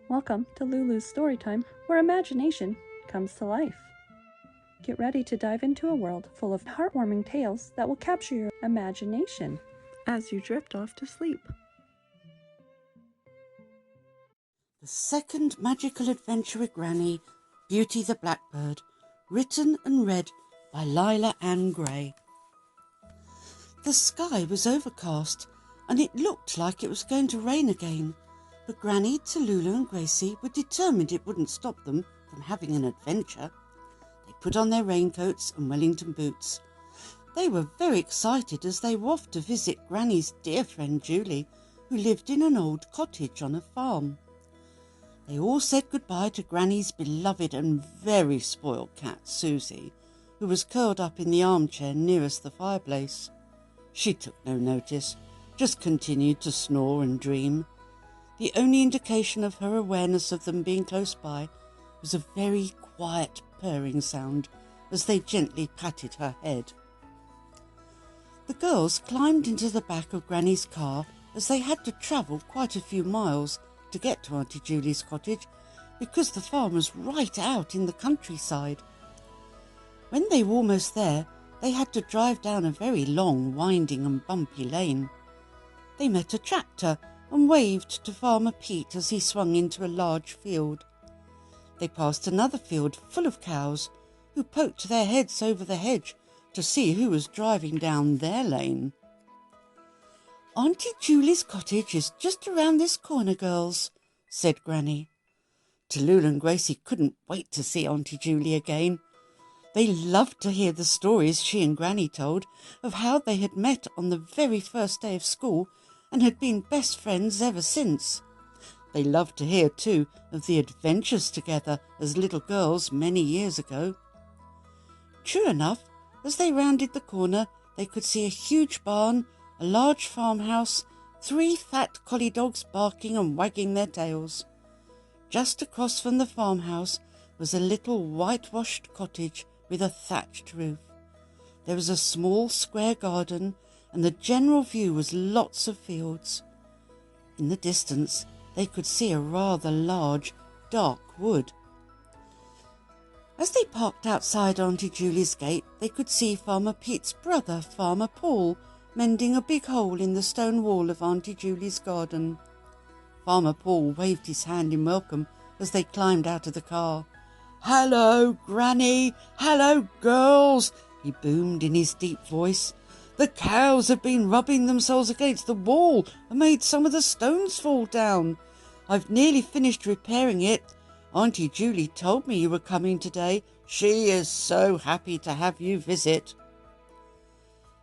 Welcome to Lulu's Storytime, where imagination comes to life. Get ready to dive into a world full of heartwarming tales that will capture your imagination as you drift off to sleep. The Second Magical Adventure with Granny, Beauty the Blackbird, written and read by Lila Ann Gray. The sky was overcast and it looked like it was going to rain again, but Granny, Lulu and Gracie were determined it wouldn't stop them from having an adventure. They put on their raincoats and Wellington boots. They were very excited as they were off to visit Granny's dear friend Julie, who lived in an old cottage on a farm. They all said goodbye to Granny's beloved and very spoiled cat, Susie, who was curled up in the armchair nearest the fireplace. She took no notice, just continued to snore and dream. The only indication of her awareness of them being close by was a very quiet purring sound as they gently patted her head. The girls climbed into the back of Granny's car as they had to travel quite a few miles to get to Auntie Julie's cottage because the farm was right out in the countryside. When they were almost there, they had to drive down a very long, winding and bumpy lane. They met a tractor and waved to Farmer Pete as he swung into a large field. They passed another field full of cows who poked their heads over the hedge to see who was driving down their lane. "Auntie Julie's cottage is just around this corner, girls," said Granny. Lulu and Gracie couldn't wait to see Auntie Julie again. They loved to hear the stories she and Granny told of how they had met on the very first day of school and had been best friends ever since. They loved to hear, too, of the adventures together as little girls many years ago. True enough, as they rounded the corner, they could see a huge barn, a large farmhouse, 3 fat collie dogs barking and wagging their tails. Just across from the farmhouse was a little whitewashed cottage with a thatched roof. There was a small square garden, and the general view was lots of fields. In the distance, they could see a rather large, dark wood. As they parked outside Auntie Julie's gate, they could see Farmer Pete's brother, Farmer Paul, mending a big hole in the stone wall of Auntie Julie's garden. Farmer Paul waved his hand in welcome as they climbed out of the car. "Hello, Granny! Hello, girls!" he boomed in his deep voice. "The cows have been rubbing themselves against the wall and made some of the stones fall down. I've nearly finished repairing it. Auntie Julie told me you were coming today. She is so happy to have you visit."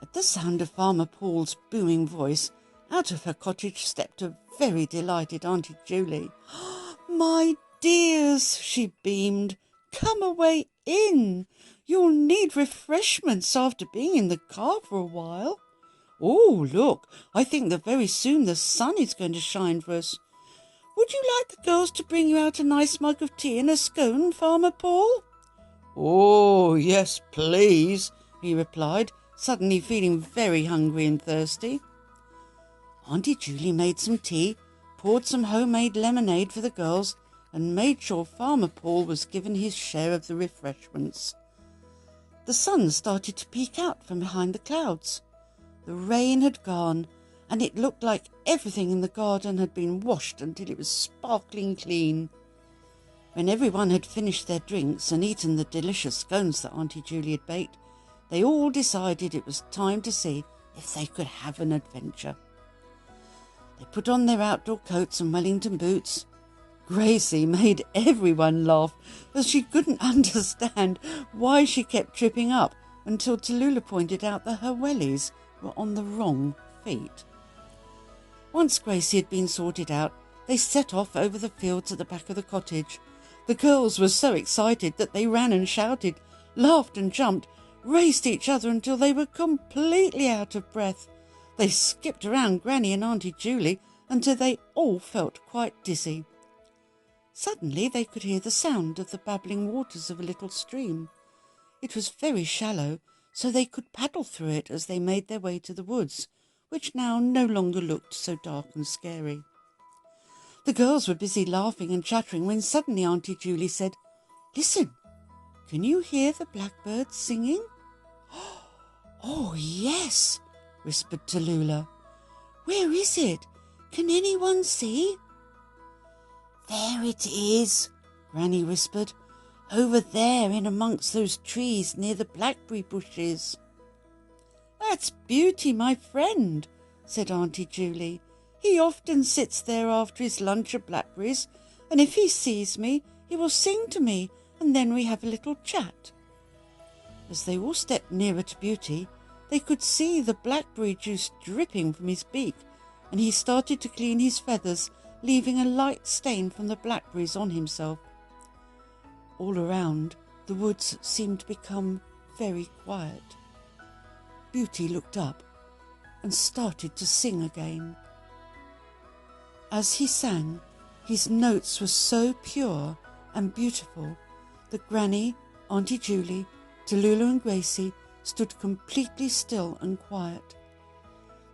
At the sound of Farmer Paul's booming voice, out of her cottage stepped a very delighted Auntie Julie. "My dears," she beamed, "come away in. You'll need refreshments after being in the car for a while. Oh, look, I think that very soon the sun is going to shine for us. Would you like the girls to bring you out a nice mug of tea and a scone, Farmer Paul?" "Oh, yes, please," he replied, suddenly feeling very hungry and thirsty. Auntie Julie made some tea, poured some homemade lemonade for the girls, and made sure Farmer Paul was given his share of the refreshments. The sun started to peek out from behind the clouds. The rain had gone, and it looked like everything in the garden had been washed until it was sparkling clean. When everyone had finished their drinks and eaten the delicious scones that Auntie Julie had baked, they all decided it was time to see if they could have an adventure. They put on their outdoor coats and Wellington boots. Gracie made everyone laugh as she couldn't understand why she kept tripping up until Lulu pointed out that her wellies were on the wrong feet. Once Gracie had been sorted out, they set off over the fields at the back of the cottage. The girls were so excited that they ran and shouted, laughed and jumped, raced each other until they were completely out of breath. They skipped around Granny and Auntie Julie until they all felt quite dizzy. Suddenly they could hear the sound of the babbling waters of a little stream. It was very shallow, so they could paddle through it as they made their way to the woods, which now no longer looked so dark and scary. The girls were busy laughing and chattering when suddenly Auntie Julie said, "Listen, can you hear the blackbird singing?" "Oh, yes," whispered Tallulah. "Where is it? Can anyone see?" "There it is," Granny whispered, "over there in amongst those trees near the blackberry bushes." "That's Beauty, my friend," said Auntie Julie. "He often sits there after his lunch of blackberries, and if he sees me, he will sing to me, and then we have a little chat." As they all stepped nearer to Beauty, they could see the blackberry juice dripping from his beak, and he started to clean his feathers, leaving a light stain from the blackberries on himself. All around, the woods seemed to become very quiet. Beauty looked up and started to sing again. As he sang, his notes were so pure and beautiful that Granny, Auntie Julie, Tallulah and Gracie stood completely still and quiet.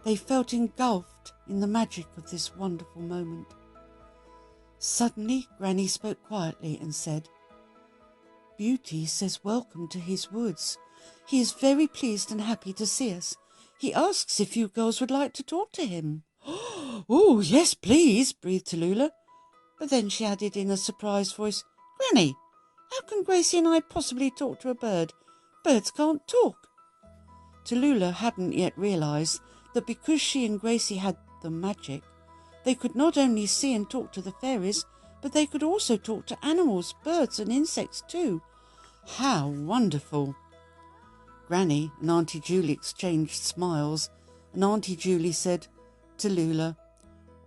They felt engulfed in the magic of this wonderful moment. Suddenly, Granny spoke quietly and said, "Beauty says welcome to his woods. He is very pleased and happy to see us. He asks if you girls would like to talk to him." "Oh, yes, please," breathed Tallulah. But then she added in a surprised voice, "Granny, how can Gracie and I possibly talk to a bird? Birds can't talk." Tallulah hadn't yet realised that because she and Gracie had the magic, they could not only see and talk to the fairies, but they could also talk to animals, birds and insects too. How wonderful! Granny and Auntie Julie exchanged smiles, and Auntie Julie said, "Tallulah,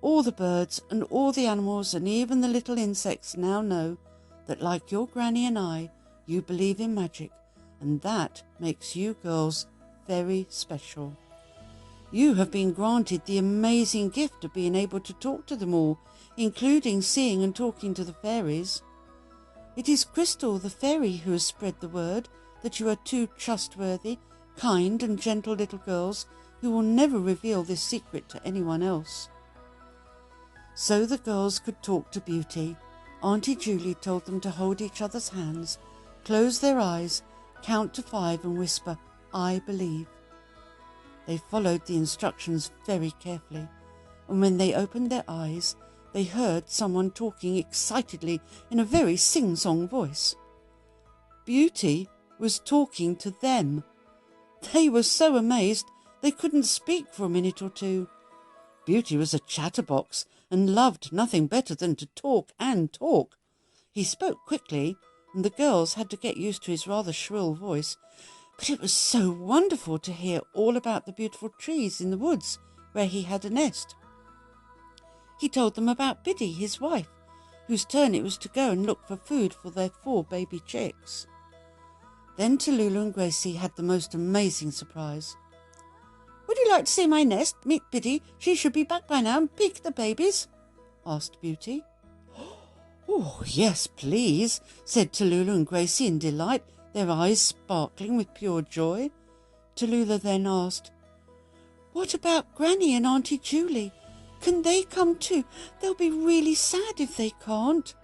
all the birds and all the animals and even the little insects now know that, like your Granny and I, you believe in magic, and that makes you girls very special. You have been granted the amazing gift of being able to talk to them all, including seeing and talking to the fairies. It is Crystal, the fairy, who has spread the word that you are two trustworthy, kind and gentle little girls who will never reveal this secret to anyone else." So the girls could talk to Beauty. Auntie Julie told them to hold each other's hands, close their eyes, count to 5 and whisper, "I believe." They followed the instructions very carefully, and when they opened their eyes, they heard someone talking excitedly in a very sing-song voice. Beauty was talking to them. They were so amazed they couldn't speak for a minute or two. Beauty was a chatterbox and loved nothing better than to talk and talk. He spoke quickly, and the girls had to get used to his rather shrill voice, but it was so wonderful to hear all about the beautiful trees in the woods where he had a nest. He told them about Biddy, his wife, whose turn it was to go and look for food for their 4 baby chicks. Then Tallulah and Gracie had the most amazing surprise. "Would you like to see my nest? Meet Biddy. She should be back by now and peek at the babies," asked Beauty. "Oh, yes, please," said Tallulah and Gracie in delight, their eyes sparkling with pure joy. Tallulah then asked, "What about Granny and Auntie Julie? Can they come too? They'll be really sad if they can't."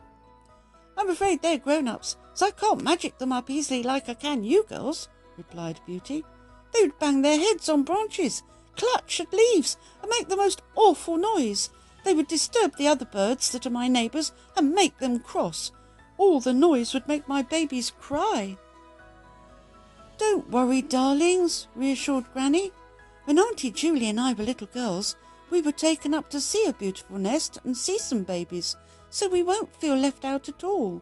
"I'm afraid they're grown-ups, so I can't magic them up easily like I can you girls," replied Beauty. "They would bang their heads on branches, clutch at leaves, and make the most awful noise. They would disturb the other birds that are my neighbours and make them cross. All the noise would make my babies cry." "Don't worry, darlings," reassured Granny. "When Auntie Julie and I were little girls, we were taken up to see a beautiful nest and see some babies, so we won't feel left out at all.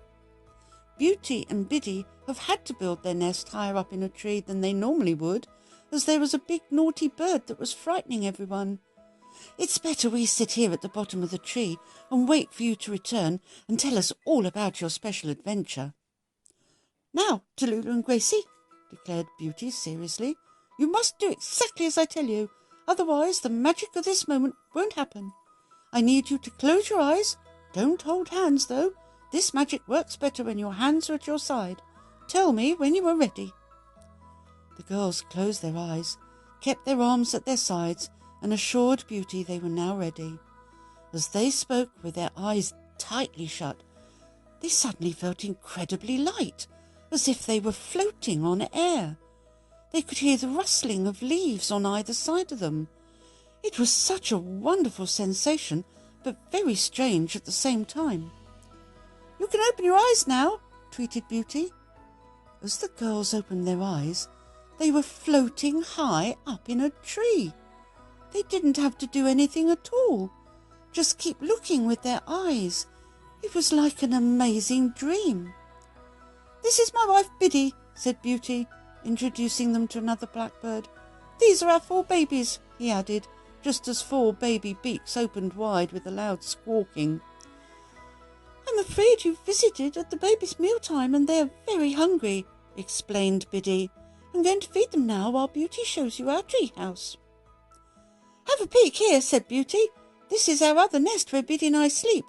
Beauty and Biddy have had to build their nest higher up in a tree than they normally would, as there was a big naughty bird that was frightening everyone. It's better we sit here at the bottom of the tree and wait for you to return and tell us all about your special adventure." "Now, Tallulah and Gracie," declared Beauty seriously, "you must do exactly as I tell you, otherwise the magic of this moment won't happen. I need you to close your eyes. Don't hold hands, though. This magic works better when your hands are at your side. Tell me when you are ready." The girls closed their eyes, kept their arms at their sides, and assured Beauty they were now ready. As they spoke with their eyes tightly shut, they suddenly felt incredibly light, as if they were floating on air. They could hear the rustling of leaves on either side of them. It was such a wonderful sensation, but very strange at the same time. "You can open your eyes now," tweeted Beauty. As the girls opened their eyes, they were floating high up in a tree. They didn't have to do anything at all. Just keep looking with their eyes. It was like an amazing dream. "This is my wife Biddy," said Beauty, introducing them to another blackbird. "These are our 4 babies," he added, just as 4 baby beaks opened wide with a loud squawking. "I'm afraid you visited at the babies' mealtime and they are very hungry," explained Biddy. "I'm going to feed them now while Beauty shows you our tree house." "Have a peek here," said Beauty. "This is our other nest where Biddy and I sleep.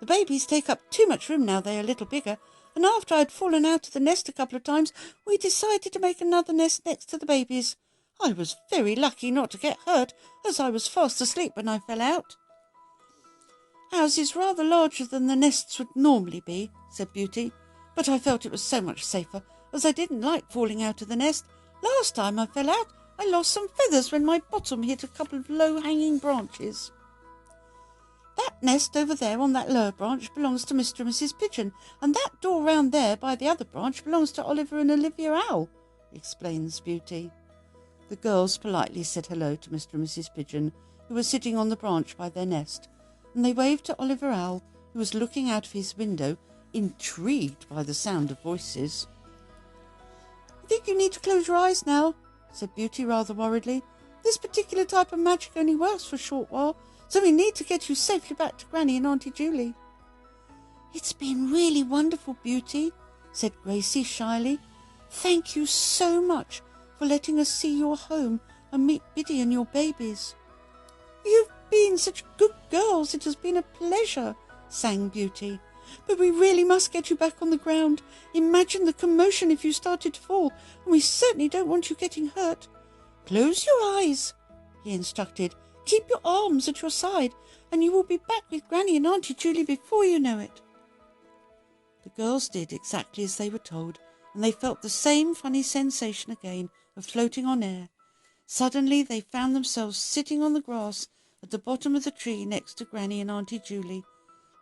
The babies take up too much room now they're a little bigger, and after I'd fallen out of the nest a couple of times, we decided to make another nest next to the babies. I was very lucky not to get hurt, as I was fast asleep when I fell out." "Ours is rather larger than the nests would normally be," said Beauty, "but I felt it was so much safer, as I didn't like falling out of the nest. Last time I fell out, I lost some feathers when my bottom hit a couple of low-hanging branches." "That nest over there on that lower branch belongs to Mr. and Mrs. Pigeon, and that door round there by the other branch belongs to Oliver and Olivia Owl," explains Beauty. The girls politely said hello to Mr. and Mrs. Pigeon, who were sitting on the branch by their nest, and they waved to Oliver Owl, who was looking out of his window, intrigued by the sound of voices. "I think you need to close your eyes now," said Beauty rather worriedly. "This particular type of magic only works for a short while, so we need to get you safely back to Granny and Auntie Julie." "It's been really wonderful, Beauty," said Gracie shyly. "Thank you so much for letting us see your home and meet Biddy and your babies." "You've been such good girls. It has been a pleasure," sang Beauty. "But we really must get you back on the ground. Imagine the commotion if you started to fall, and we certainly don't want you getting hurt. Close your eyes," he instructed. "Keep your arms at your side, and you will be back with Granny and Auntie Julie before you know it." The girls did exactly as they were told, and they felt the same funny sensation again of floating on air. Suddenly they found themselves sitting on the grass at the bottom of the tree next to Granny and Auntie Julie.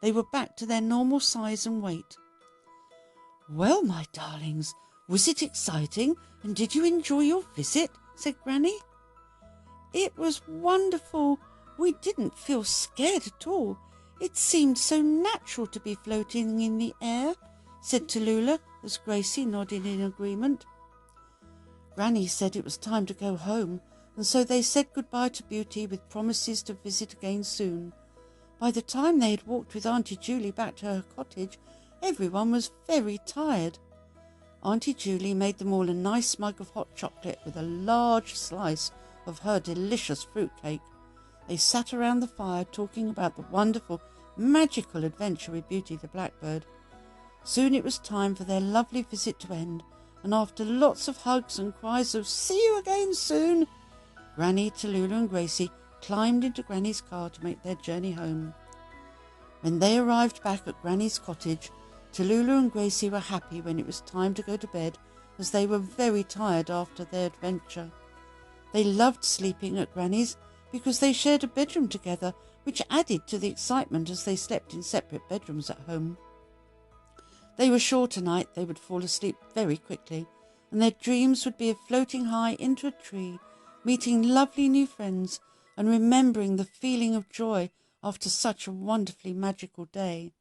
They were back to their normal size and weight. "Well, my darlings, was it exciting, and did you enjoy your visit?" said Granny. "It was wonderful. We didn't feel scared at all. It seemed so natural to be floating in the air," said Tallulah, as Gracie nodded in agreement. Granny said it was time to go home, and so they said goodbye to Beauty with promises to visit again soon. By the time they had walked with Auntie Julie back to her cottage, everyone was very tired. Auntie Julie made them all a nice mug of hot chocolate with a large slice of her delicious fruitcake. They sat around the fire talking about the wonderful, magical adventure with Beauty the Blackbird. Soon it was time for their lovely visit to end, and after lots of hugs and cries of "See you again soon," Granny, Tallulah and Gracie climbed into Granny's car to make their journey home. When they arrived back at Granny's cottage, Tallulah and Gracie were happy when it was time to go to bed, as they were very tired after their adventure. They loved sleeping at Granny's because they shared a bedroom together, which added to the excitement as they slept in separate bedrooms at home. They were sure tonight they would fall asleep very quickly, and their dreams would be of floating high into a tree, meeting lovely new friends, and remembering the feeling of joy after such a wonderfully magical day.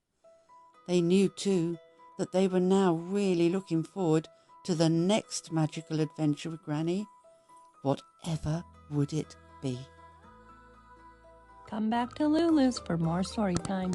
They knew, too, that they were now really looking forward to the next magical adventure with Granny. Whatever would it be? Come back to Lulu's for more story time.